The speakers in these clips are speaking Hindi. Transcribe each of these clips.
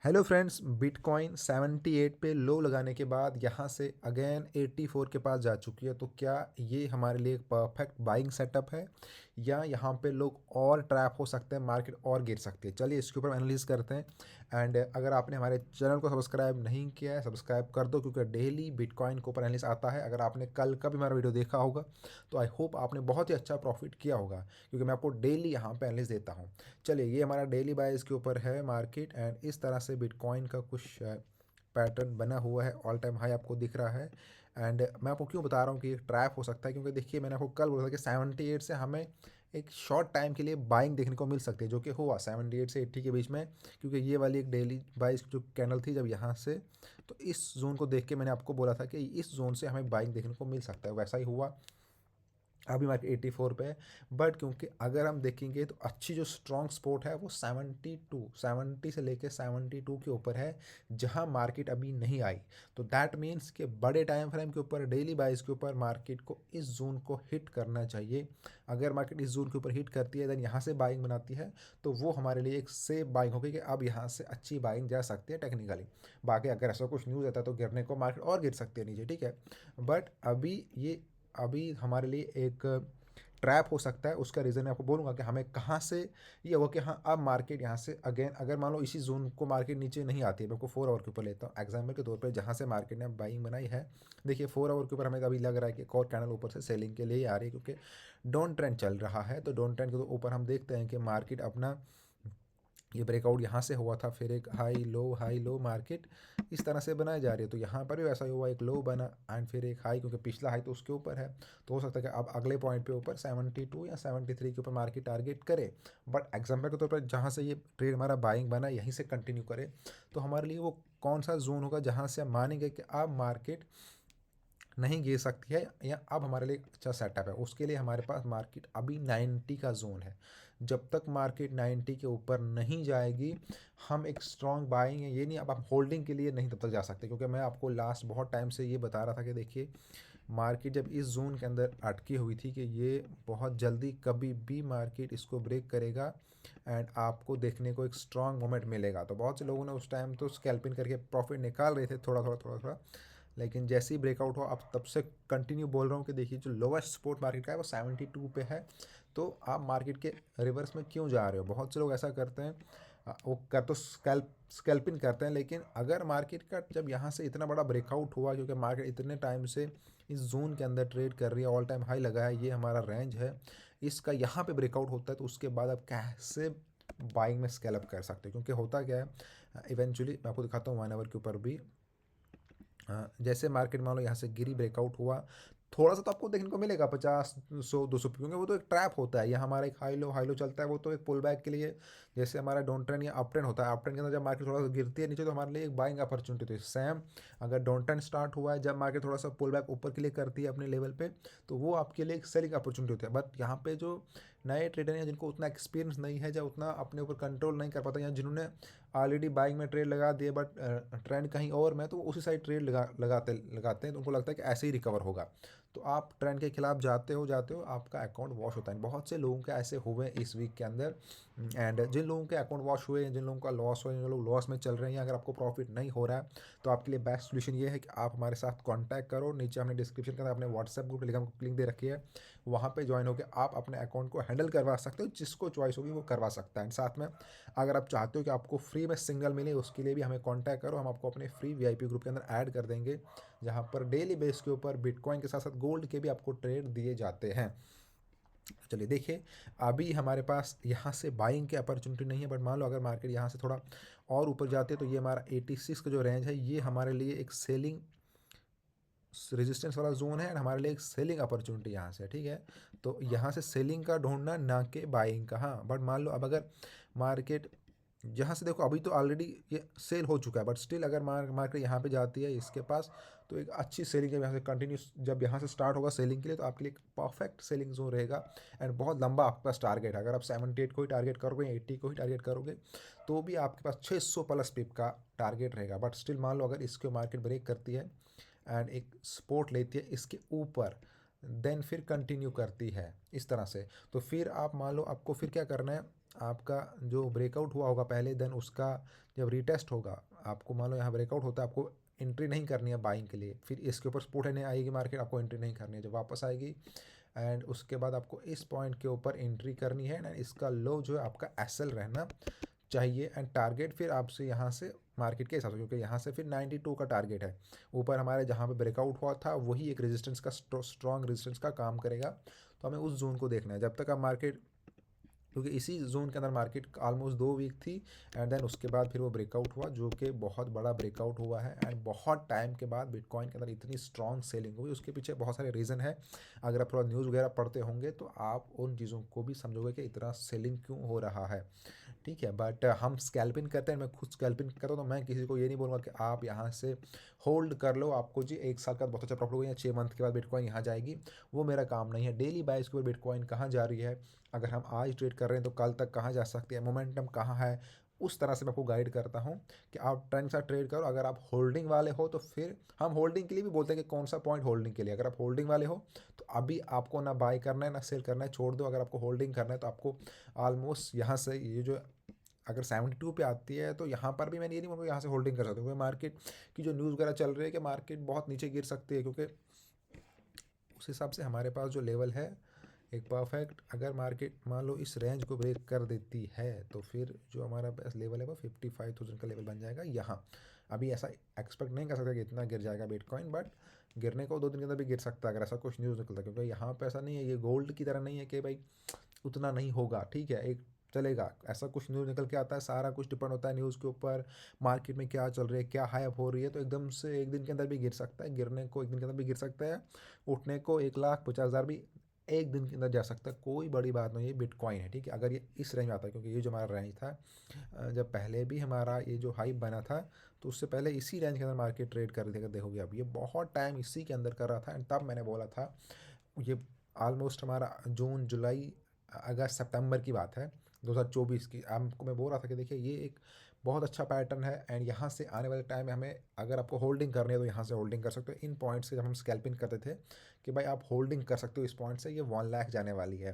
हेलो फ्रेंड्स, बिटकॉइन 78 पे लो लगाने के बाद यहाँ से अगेन 84 के पास जा चुकी है। तो क्या ये हमारे लिए एक परफेक्ट बाइंग सेटअप है या यहाँ पे लोग और ट्रैप हो सकते हैं, मार्केट और गिर सकती है? चलिए इसके ऊपर एनालिसिस करते हैं। एंड अगर आपने हमारे चैनल को सब्सक्राइब नहीं किया है, सब्सक्राइब कर दो, क्योंकि डेली बिटकॉइन के ऊपर एनालिसिस आता है। अगर आपने कल का भी हमारा वीडियो देखा होगा तो आई होप आपने बहुत ही अच्छा प्रॉफिट किया होगा, क्योंकि मैं आपको डेली यहाँ पे एनालिसिस देता हूँ। चलिए, ये हमारा डेली बाइस के ऊपर है मार्केट, एंड इस तरह से बिटकॉइन का कुछ पैटर्न बना हुआ है। ऑल टाइम हाई आपको दिख रहा है। एंड मैं आपको क्यों बता रहा हूँ कि एक ट्रैप हो सकता है, क्योंकि देखिए मैंने आपको कल बोला था कि 78 से हमें एक शॉर्ट टाइम के लिए बाइंग देखने को मिल सकती है, जो कि हुआ 78 से 80 के बीच में। क्योंकि ये वाली एक डेली बाइस जो कैंडल थी, जब यहाँ से, तो इस जोन को देख के मैंने आपको बोला था कि इस जोन से हमें बाइंग देखने को मिल सकता है। वैसा ही हुआ। अभी मार्केट 84 पे है। बट क्योंकि अगर हम देखेंगे तो अच्छी जो स्ट्रॉन्ग सपोर्ट है वो 70 से लेके 72 के ऊपर है, जहां मार्केट अभी नहीं आई। तो दैट मीन्स कि बड़े टाइम फ्रेम के ऊपर, डेली बाइस के ऊपर मार्केट को इस जोन को हिट करना चाहिए। अगर मार्केट इस जोन के ऊपर हिट करती है, देन यहाँ से बाइंग बनाती है, तो वो हमारे लिए एक सेफ बाइंग होगी कि अब यहाँ से अच्छी बाइंग जा सकती है टेक्निकली। बाकी अगर ऐसा कुछ न्यूज़ आता है तो गिरने को मार्केट और गिर सकती है नीचे, ठीक है। बट अभी हमारे लिए एक ट्रैप हो सकता है। उसका रीज़न मैं आपको बोलूँगा कि हमें कहाँ से ये होगा कि हाँ, अब मार्केट यहाँ से अगेन, अगर मान लो इसी जोन को मार्केट नीचे नहीं आती है, मैं आपको 4 आवर के ऊपर लेता हूँ एग्जाम्पल के तौर पे, जहाँ से मार्केट ने बाइंग बनाई है। देखिए 4 आवर के ऊपर हमें अभी लग रहा है कि एक और कैंडल ऊपर से सेलिंग के लिए आ रही है, क्योंकि डाउन ट्रेंड चल रहा है। तो डाउन ट्रेंड के ऊपर हम देखते हैं कि मार्केट अपना ये ब्रेकआउट यहाँ से हुआ था, फिर एक हाई लो मार्केट इस तरह से बनाई जा रही है। तो यहाँ पर भी वैसा ही हुआ, एक लो बना एंड फिर एक हाई, क्योंकि पिछला हाई तो उसके ऊपर है। तो हो सकता है कि अब अगले पॉइंट पे ऊपर 72 या 73 के ऊपर मार्केट टारगेट करे। बट एग्जाम्पल के तौर पर जहाँ से ये ट्रेड हमारा बाइंग बना, यहीं से कंटिन्यू करे, तो हमारे लिए वो कौन सा जोन होगा जहाँ से हम मानेंगे कि अब मार्केट नहीं गिर सकती है, या अब हमारे लिए अच्छा सेटअप है। उसके लिए हमारे पास मार्केट अभी 90 का जोन है। जब तक मार्केट 90 के ऊपर नहीं जाएगी, हम एक स्ट्रॉन्ग बाइंग है, ये नहीं, अब आप होल्डिंग के लिए नहीं तब तक जा सकते। क्योंकि मैं आपको लास्ट बहुत टाइम से ये बता रहा था कि देखिए, मार्केट जब इस जोन के अंदर अटकी हुई थी कि ये बहुत जल्दी कभी भी मार्केट इसको ब्रेक करेगा एंड आपको देखने को एक स्ट्रॉन्ग मोमेंट मिलेगा। तो बहुत से लोगों ने उस टाइम तो स्कैल्पिंग करके प्रॉफिट निकाल रहे थे, थोड़ा थोड़ा थोड़ा थोड़ा। लेकिन जैसे ही ब्रेकआउट हो, अब तब से कंटिन्यू बोल रहा हूँ कि देखिए, जो लोवेस्ट सपोर्ट मार्केट का है वो 72 पे है। तो आप मार्केट के रिवर्स में क्यों जा रहे हो? बहुत से लोग ऐसा करते हैं, वो कर तो स्कैल्पिंग करते हैं, लेकिन अगर मार्केट का जब यहाँ से इतना बड़ा ब्रेकआउट हुआ, क्योंकि मार्केट इतने टाइम से इस जोन के अंदर ट्रेड कर रही है, ऑल टाइम हाई लगा है, ये हमारा रेंज है, इसका यहाँ पे ब्रेकआउट होता है, तो उसके बाद आप कैसे बाइंग में स्केल अप कर सकते हो? क्योंकि होता क्या है, इवेंचुअली मैं आपको दिखाता हूँ 1 आवर के ऊपर भी। जैसे मार्केट मान लो यहाँ से गिरी, ब्रेकआउट हुआ, थोड़ा सा तो आपको देखने को मिलेगा 50 100 200, क्योंकि वो तो एक ट्रैप होता है। ये हमारा एक हाई लो चलता है, वो तो एक पुल बैक के लिए, जैसे हमारा डाउन ट्रेंड या अप ट्रेंड होता है। अप ट्रेंड के अंदर जब मार्केट थोड़ा सा गिरती है नीचे, तो हमारे लिए एक बाइंग अपॉर्चुनिटी। तो सेम, अगर डाउन ट्रेंड स्टार्ट हुआ है, जब मार्केट थोड़ा सा पुल बैक ऊपर के लिए करती है अपने लेवल पे, तो वो आपके लिए एक सेलिंग अपॉर्चुनिटी होती है। बट यहाँ पे जो नए ट्रेडर हैं, जिनको उतना एक्सपीरियंस नहीं है, या उतना अपने ऊपर कंट्रोल नहीं कर पाते, या जिन्होंने ऑलरेडी बाइंग में ट्रेड लगा दिए बट ट्रेंड कहीं और में, तो उसी साइड ट्रेड लगाते हैं, तो उनको लगता है कि ऐसे ही रिकवर होगा। तो आप ट्रेंड के खिलाफ जाते हो, आपका अकाउंट वॉश होता है। बहुत से लोगों के ऐसे हुए इस वीक के अंदर। एंड जिन लोगों के अकाउंट वॉश हुए, जिन लोगों का लॉस हुआ, जिन लोग लॉस में चल रहे हैं, अगर आपको प्रॉफिट नहीं हो रहा है, तो आपके लिए बेस्ट सोल्यूशन ये है कि आप हमारे साथ कॉन्टैक्ट करो। नीचे हमने डिस्क्रिप्शन के अंदर अपने व्हाट्सएप ग्रुप टेलीग्राम को लिंक दे रखी है, वहाँ पे ज्वाइन होकर आप अपने अकाउंट को हैंडल करवा सकते हो। जिसको चॉइस होगी वो करवा सकता है। साथ में अगर आप चाहते हो कि आपको फ्री में सिग्नल मिले, उसके लिए भी हमें कॉन्टैक्ट करो। हम आपको अपने फ्री वीआईपी ग्रुप के अंदर ऐड कर देंगे, जहाँ पर डेली बेस के ऊपर बिटकॉइन के साथ साथ गोल्ड के भी आपको ट्रेड दिए जाते हैं। चलिए देखिए, अभी हमारे पास यहाँ से बाइंग की अपॉर्चुनिटी नहीं है, बट मान लो अगर मार्केट यहाँ से थोड़ा और ऊपर जाती है, तो ये हमारा 86 का जो रेंज है, ये हमारे लिए एक सेलिंग रेजिस्टेंस वाला जोन है, एंड हमारे लिए एक सेलिंग अपॉर्चुनिटी यहाँ से, ठीक है। तो यहाँ से सेलिंग का ढूंढना, ना कि बाइंग का। हाँ, बट मान लो अब अगर मार्केट जहाँ से, देखो अभी तो ऑलरेडी ये सेल हो चुका है, बट स्टिल अगर मार्केट यहाँ पे जाती है इसके पास, तो एक अच्छी सेलिंग जब यहाँ से कंटिन्यूस, जब यहाँ से स्टार्ट होगा सेलिंग के लिए, तो आपके लिए परफेक्ट सेलिंग जोन रहेगा। एंड बहुत लंबा आपके पास टारगेट है। अगर आप 78 को ही टारगेट करोगे, 80 को ही टारगेट करोगे, तो भी आपके पास 600 प्लस पिप का टारगेट रहेगा। बट स्टिल मान लो अगर इसको मार्केट ब्रेक करती है एंड एक सपोर्ट लेती है इसके ऊपर, देन फिर कंटिन्यू करती है इस तरह से, तो फिर आप मान लो आपको फिर क्या करना है, आपका जो ब्रेकआउट हुआ होगा पहले, देन उसका जब रीटेस्ट होगा, आपको मान लो यहाँ ब्रेकआउट होता है, आपको एंट्री नहीं करनी है बाइंग के लिए, फिर इसके ऊपर सपोर्ट लेने आएगी मार्केट, आपको एंट्री नहीं करनी है, जब वापस आएगी एंड उसके बाद आपको इस पॉइंट के ऊपर एंट्री करनी है एंड इसका लो जो है आपका एसएल रहना चाहिए एंड टारगेट फिर आपसे यहाँ से मार्केट के हिसाब से, क्योंकि यहाँ से फिर 92 का टारगेट है, ऊपर हमारे जहाँ पे ब्रेकआउट हुआ था वही एक रेजिस्टेंस का स्ट्रॉन्ग रेजिस्टेंस का काम करेगा। तो हमें उस जोन को देखना है जब तक आप मार्केट, क्योंकि इसी जोन के अंदर मार्केट ऑलमोस्ट 2 वीक थी एंड देन उसके बाद फिर वो ब्रेकआउट हुआ जो कि बहुत बड़ा ब्रेकआउट हुआ है एंड बहुत टाइम के बाद बिटकॉइन के अंदर इतनी स्ट्रॉन्ग सेलिंग हुई। उसके पीछे बहुत सारे रीज़न है, अगर आप थोड़ा न्यूज़ वगैरह पढ़ते होंगे तो आप उन चीज़ों को भी समझोगे कि इतना सेलिंग क्यों हो रहा है, ठीक है। बट हम स्कैल्पिंग करते हैं, मैं खुद स्कैल्पिंग करता हूँ, तो मैं किसी को ये नहीं बोलूँगा कि आप यहाँ से होल्ड कर लो, आपको जी 1 साल का बहुत अच्छा प्रॉफिट होगा या 6 मंथ के बाद बिटकॉइन यहाँ जाएगी, वो मेरा काम नहीं है। डेली बाइस के ऊपर बिटकॉइन कहाँ जा रही है, अगर हम आज ट्रेड कर रहे हैं तो कल तक कहाँ जा सकते हैं, मोमेंटम कहाँ है, उस तरह से मैं आपको गाइड करता हूँ कि आप ट्रेंड के साथ ट्रेड करो। अगर आप होल्डिंग वाले हो तो फिर हम होल्डिंग के लिए भी बोलते हैं कि कौन सा पॉइंट होल्डिंग के लिए, अगर आप होल्डिंग वाले हो तो अभी आपको ना बाय करना है ना सेल करना है, छोड़ दो। अगर आपको होल्डिंग करना है तो आपको ऑलमोस्ट यहाँ से ये जो अगर 72 पे आती है तो यहाँ पर भी मैंने ये नहीं बोलूँगा यहाँ से होल्डिंग कर सकते हो, क्योंकि मार्केट की जो न्यूज़ वगैरह चल रही है कि मार्केट बहुत नीचे गिर सकती है, क्योंकि उस हिसाब से हमारे पास जो लेवल है एक परफेक्ट, अगर मार्केट मान लो इस रेंज को ब्रेक कर देती है तो फिर जो हमारा बेस्ट लेवल है वो 55,000 का लेवल बन जाएगा यहाँ। अभी ऐसा एक्सपेक्ट नहीं कर सकता कि इतना गिर जाएगा बिटकॉइन, बट गिरने को 2 दिन के अंदर भी गिर सकता है अगर ऐसा कुछ न्यूज़ निकलता है, क्योंकि यहाँ पे ऐसा नहीं है, ये गोल्ड की तरह नहीं है कि भाई उतना नहीं होगा, ठीक है, एक चलेगा। ऐसा कुछ न्यूज़ निकल के आता है, सारा कुछ डिपेंड होता है न्यूज़ के ऊपर, मार्केट में क्या चल रही है, क्या हाइप हो रही है, तो एकदम से एक दिन के अंदर भी गिर सकता है, गिरने को एक दिन के अंदर भी गिर सकता है, उठने को 1,50,000 भी एक दिन के अंदर जा सकता है, कोई बड़ी बात नहीं है। बिटकॉइन है, ठीक है, अगर ये इस रेंज में आता है, क्योंकि ये जो हमारा रेंज था जब पहले भी हमारा ये जो हाइप बना था तो उससे पहले इसी रेंज के अंदर मार्केट ट्रेड कर देगा, देखोगे अब ये बहुत टाइम इसी के अंदर कर रहा था एंड तब मैंने बोला था ये ऑलमोस्ट हमारा जून जुलाई अगस्त सितंबर की बात है 2024 की, आपको मैं बोल रहा था कि देखिए ये एक बहुत अच्छा पैटर्न है एंड यहाँ से आने वाले टाइम में हमें अगर आपको होल्डिंग करनी है तो यहाँ से होल्डिंग कर सकते हो। इन पॉइंट से जब हम स्कैल्पिंग करते थे कि भाई आप होल्डिंग कर सकते हो इस पॉइंट से, ये 1 लाख जाने वाली है,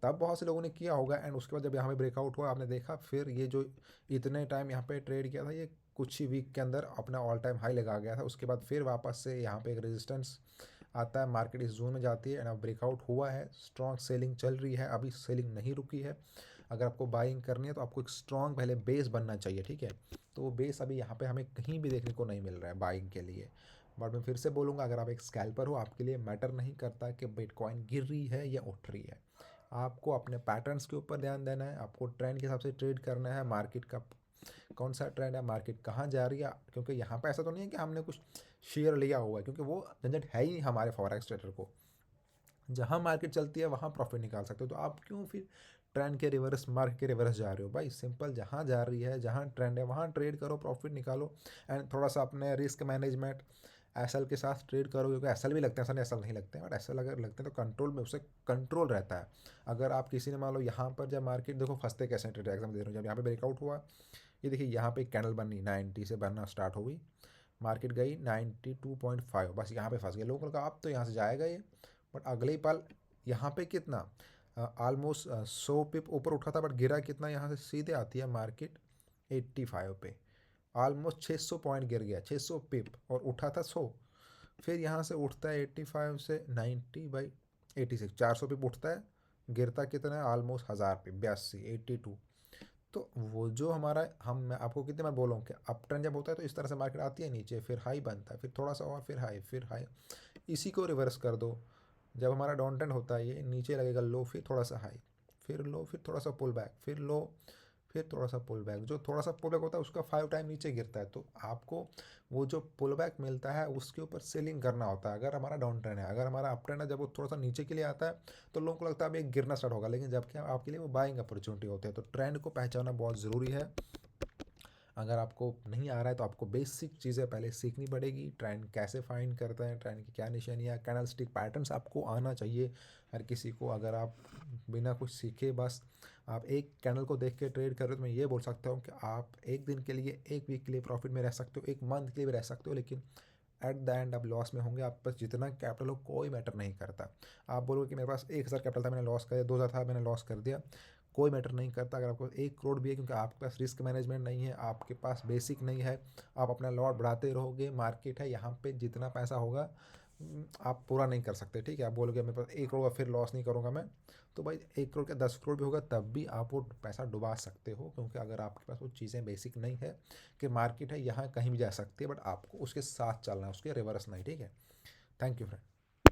तब बहुत से लोगों ने किया होगा एंड उसके बाद जब यहाँ पे ब्रेकआउट हुआ आपने देखा, फिर ये जो इतने टाइम यहाँ पे ट्रेड किया था ये कुछ ही वीक के अंदर अपना ऑल टाइम हाई लगा गया था। उसके बाद फिर वापस से यहाँ पे एक रेजिस्टेंस आता है, मार्केट इस जोन में जाती है एंड अब ब्रेकआउट हुआ है, स्ट्रॉन्ग सेलिंग चल रही है, अभी सेलिंग नहीं रुकी है। अगर आपको बाइंग करनी है तो आपको एक स्ट्रॉन्ग पहले बेस बनना चाहिए, ठीक है, तो वो बेस अभी यहाँ पे हमें कहीं भी देखने को नहीं मिल रहा है बाइंग के लिए। बट मैं फिर से बोलूँगा अगर आप एक स्कैल्पर हो आपके लिए मैटर नहीं करता कि बिटकॉइन गिर रही है या उठ रही है, आपको अपने पैटर्न्स के ऊपर ध्यान देना है, आपको ट्रेंड के हिसाब से ट्रेड करना है, मार्केट का कौन सा ट्रेंड है, मार्केट कहाँ जा रही है, क्योंकि यहाँ पे ऐसा तो नहीं है कि हमने कुछ शेयर लिया हुआ है, क्योंकि वो झंझट है ही नहीं हमारे फॉरेक्स ट्रेडर को, जहाँ मार्केट चलती है वहाँ प्रॉफिट निकाल सकते हो। तो आप क्यों फिर ट्रेंड के रिवर्स मार्केट के रिवर्स जा रहे हो भाई, सिंपल जहाँ जा रही है जहाँ ट्रेंड है वहाँ ट्रेड करो, प्रॉफिट निकालो एंड थोड़ा सा अपने रिस्क मैनेजमेंट एसएल के साथ ट्रेड करो, क्योंकि एसएल भी लगते हैं, ऐसा नहीं एसएल नहीं लगते हैं, बट एसएल अगर लगते हैं तो कंट्रोल में उससे कंट्रोल रहता है। अगर आप किसी ने मान लो यहाँ पर जब मार्केट देखो फंसते कैसे ट्रेड एग्जाम दे रहे हो, जब यहाँ पे ब्रेकआउट हुआ ये देखिए यहाँ पे कैंडल बनी 90 से बनना स्टार्ट हो गई, मार्केट गई 92.5, बस यहाँ पे फंस गए लोगों का, अब तो यहाँ से जाएगा ये, बट अगले ही पल यहाँ पे कितना ऑलमोस्ट 100 पिप ऊपर उठा था, बट गिरा कितना, यहाँ से सीधे आती है मार्केट 85 पे, ऑलमोस्ट 600 पॉइंट गिर गया, 600 पिप, और उठा था 100, फिर यहाँ से उठता है 85 से 90/86, 400 पिप उठता है, गिरता कितना है ऑलमोस्ट 1000 पिप, 82, तो वो जो हमारा हम मैं आपको कितने बार बोला हूँ कि अप ट्रेंड जब होता है तो इस तरह से मार्केट आती है नीचे, फिर हाई बनता है, फिर थोड़ा सा और फिर हाई फिर हाई, इसी को रिवर्स कर दो। जब हमारा डाउन ट्रेंड होता है ये नीचे लगेगा लो, फिर थोड़ा सा हाई, फिर लो, फिर थोड़ा सा पुल बैक, फिर लो, फिर थोड़ा सा पुल बैक, जो थोड़ा सा पुल बैक होता है उसका 5 टाइम नीचे गिरता है, तो आपको वो जो पुल बैक मिलता है उसके ऊपर सेलिंग करना होता है। अगर हमारा डाउन ट्रेंड है, अगर हमारा अप ट्रेंड है, जब वो थोड़ा सा नीचे के लिए आता है तो लोगों को लगता है अब ये गिरना स्टार्ट होगा, लेकिन जबकि आपके लिए वो बाइंग अपॉर्चुनिटी होती है। तो ट्रेंड को पहचानना बहुत ज़रूरी है। अगर आपको नहीं आ रहा है तो आपको बेसिक चीज़ें पहले सीखनी पड़ेगी, ट्रेंड कैसे फाइंड करते हैं, ट्रेंड की क्या निशानियाँ, कैंडल स्टिक पैटर्न्स आपको आना चाहिए हर किसी को। अगर आप बिना कुछ सीखे बस आप एक कैंडल को देख के ट्रेड कर रहे हो तो मैं ये बोल सकता हूँ कि आप एक दिन के लिए, एक वीक के लिए प्रॉफिट में रह सकते हो, एक मंथ के लिए भी रह सकते हो, लेकिन एट द एंड आप लॉस में होंगे। आप पास जितना कैपिटल हो कोई मैटर नहीं करता। आप बोलोगे कि मेरे पास 1,000 कैपिटल था मैंने लॉस कर दिया, 2,000 था मैंने लॉस कर दिया, कोई मैटर नहीं करता अगर आपको 1 करोड़ भी है, क्योंकि आपके पास रिस्क मैनेजमेंट नहीं है, आपके पास बेसिक नहीं है, आप अपना लॉट बढ़ाते रहोगे। मार्केट है, यहाँ पे जितना पैसा होगा आप पूरा नहीं कर सकते, ठीक है। आप बोलोगे मेरे पास 1 करोड़ फिर लॉस नहीं करूँगा मैं, तो भाई 1 करोड़ क्या 10 करोड़ भी होगा तब भी आप वो पैसा डुबा सकते हो, क्योंकि अगर आपके पास वो चीज़ें बेसिक नहीं है कि मार्केट है यहाँ कहीं भी जा सकती है, बट आपको उसके साथ चलना है, उसके रिवर्स नहीं, ठीक है। Thank you friend.